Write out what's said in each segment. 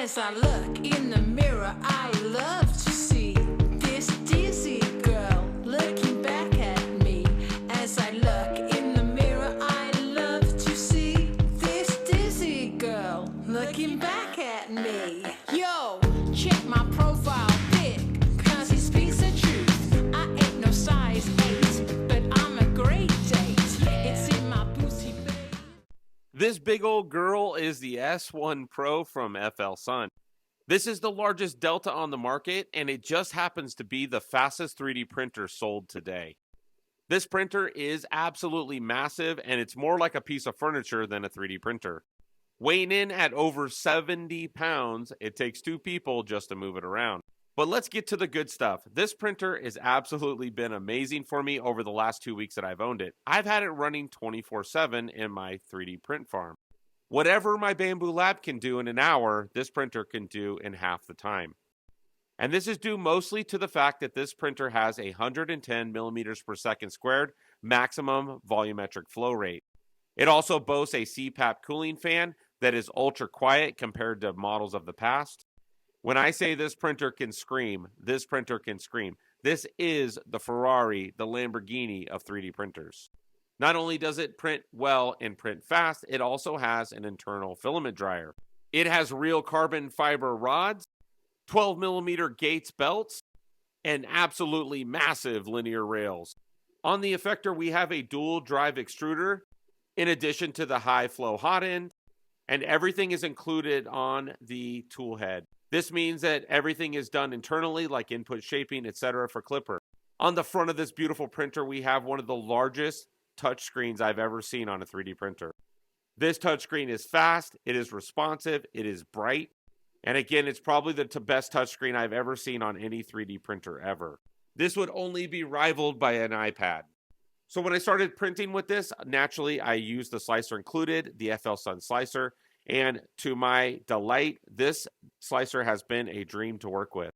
As I look in the mirror, I love to see this dizzy girl looking back at me. As I look in the mirror, I love to see this dizzy girl looking back at me. Yo, check my profile pic, cause it speaks the truth. I ain't no size 8, but I'm a great date. It's in my booty, babe. This big old girl is the S1 Pro from FLSUN. This is the largest Delta on the market, and it just happens to be the fastest 3D printer sold today. This printer is absolutely massive, and it's more like a piece of furniture than a 3D printer. Weighing in at over 70 pounds, it takes 2 people just to move it around. But let's get to the good stuff. This printer has absolutely been amazing for me over the last 2 weeks that I've owned it. I've had it running 24/7 in my 3D print farm. Whatever my Bambu lab can do in an hour, this printer can do in half the time. And this is due mostly to the fact that this printer has a 110 millimeters per second squared maximum volumetric flow rate. It also boasts a CPAP cooling fan that is ultra quiet compared to models of the past. When I say this printer can scream, this printer can scream. This is the Ferrari, the Lamborghini of 3D printers. Not only does it print well and print fast, it also has an internal filament dryer. It has real carbon fiber rods, 12 millimeter Gates belts, and absolutely massive linear rails. On the effector, we have a dual drive extruder, in addition to the high flow hot end, and everything is included on the tool head. This means that everything is done internally, like input shaping, etc. for Clipper. On the front of this beautiful printer, we have one of the largest touchscreens I've ever seen on a 3D printer. This touchscreen is fast, it is responsive, it is bright, and again, it's probably the best touchscreen I've ever seen on any 3D printer ever. This would only be rivaled by an iPad. So when I started printing with this, naturally I used the slicer included, the FLSUN slicer, and to my delight, this slicer has been a dream to work with.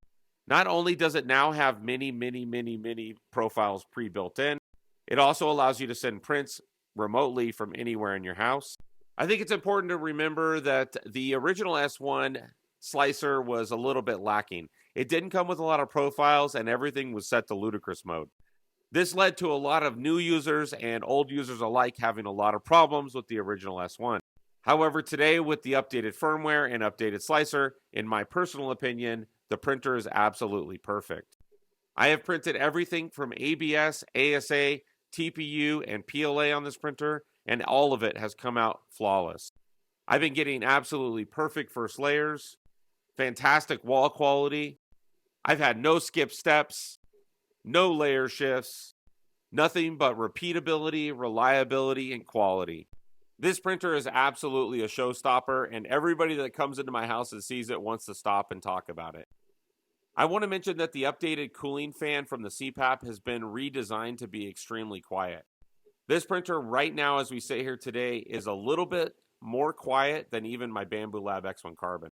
Not only does it now have many profiles pre-built in, it also allows you to send prints remotely from anywhere in your house. I think it's important to remember that the original S1 slicer was a little bit lacking. It didn't come with a lot of profiles, and everything was set to ludicrous mode. This led to a lot of new users and old users alike having a lot of problems with the original S1. However, today with the updated firmware and updated slicer, in my personal opinion, the printer is absolutely perfect. I have printed everything from ABS, ASA, TPU, and PLA on this printer, and all of it has come out flawless. I've been getting absolutely perfect first layers, fantastic wall quality. I've had no skip steps, no layer shifts, nothing but repeatability, reliability, and quality. This printer is absolutely a showstopper, and everybody that comes into my house and sees it wants to stop and talk about it. I want to mention that the updated cooling fan from the CPAP has been redesigned to be extremely quiet. This printer right now, as we sit here today, is a little bit more quiet than even my Bambu Lab X1 Carbon.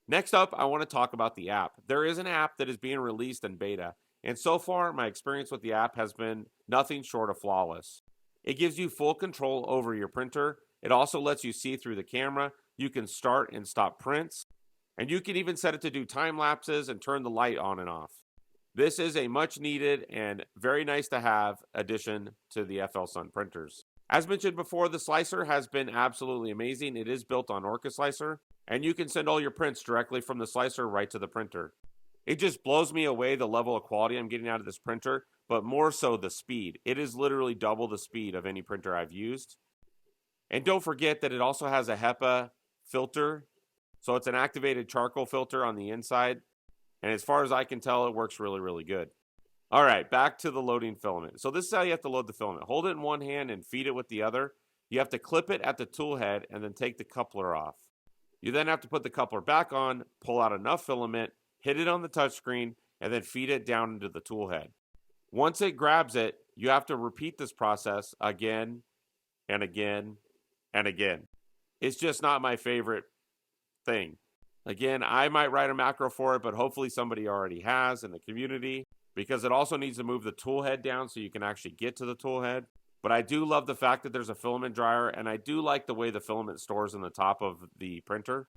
Next up, I want to talk about the app. There is an app that is being released in beta, and so far, my experience with the app has been nothing short of flawless. It gives you full control over your printer. It also lets you see through the camera. You can start and stop prints, and you can even set it to do time lapses and turn the light on and off. This is a much needed and very nice to have addition to the FLSUN printers. As mentioned before, the slicer has been absolutely amazing. It is built on Orca Slicer, and you can send all your prints directly from the slicer right to the printer. It just blows me away the level of quality I'm getting out of this printer, but more so the speed. It is literally double the speed of any printer I've used. And don't forget that it also has a HEPA filter. So it's an activated charcoal filter on the inside. And as far as I can tell, it works really good. All right, back to the loading filament. So this is how you have to load the filament. Hold it in one hand and feed it with the other. You have to clip it at the tool head and then take the coupler off. You then have to put the coupler back on, pull out enough filament, hit it on the touchscreen, and then feed it down into the tool head. Once it grabs it, you have to repeat this process again and again and again. It's just not my favorite thing. Again, I might write a macro for it, but hopefully somebody already has in the community, because it also needs to move the tool head down so you can actually get to the tool head. But I do love the fact that there's a filament dryer, and I do like the way the filament stores in the top of the printer.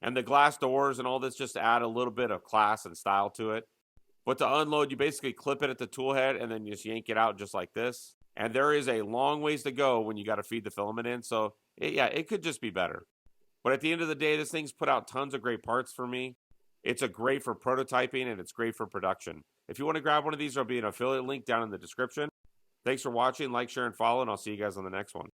And the glass doors and all this just add a little bit of class and style to it. But to unload, you basically clip it at the tool head and then you just yank it out just like this. And there is a long ways to go when you got to feed the filament in. So it could just be better. But at the end of the day, this thing's put out tons of great parts for me. It's a great for prototyping and it's great for production. If you want to grab one of these, there'll be an affiliate link down in the description. Thanks for watching. Like, share, and follow, and I'll see you guys on the next one.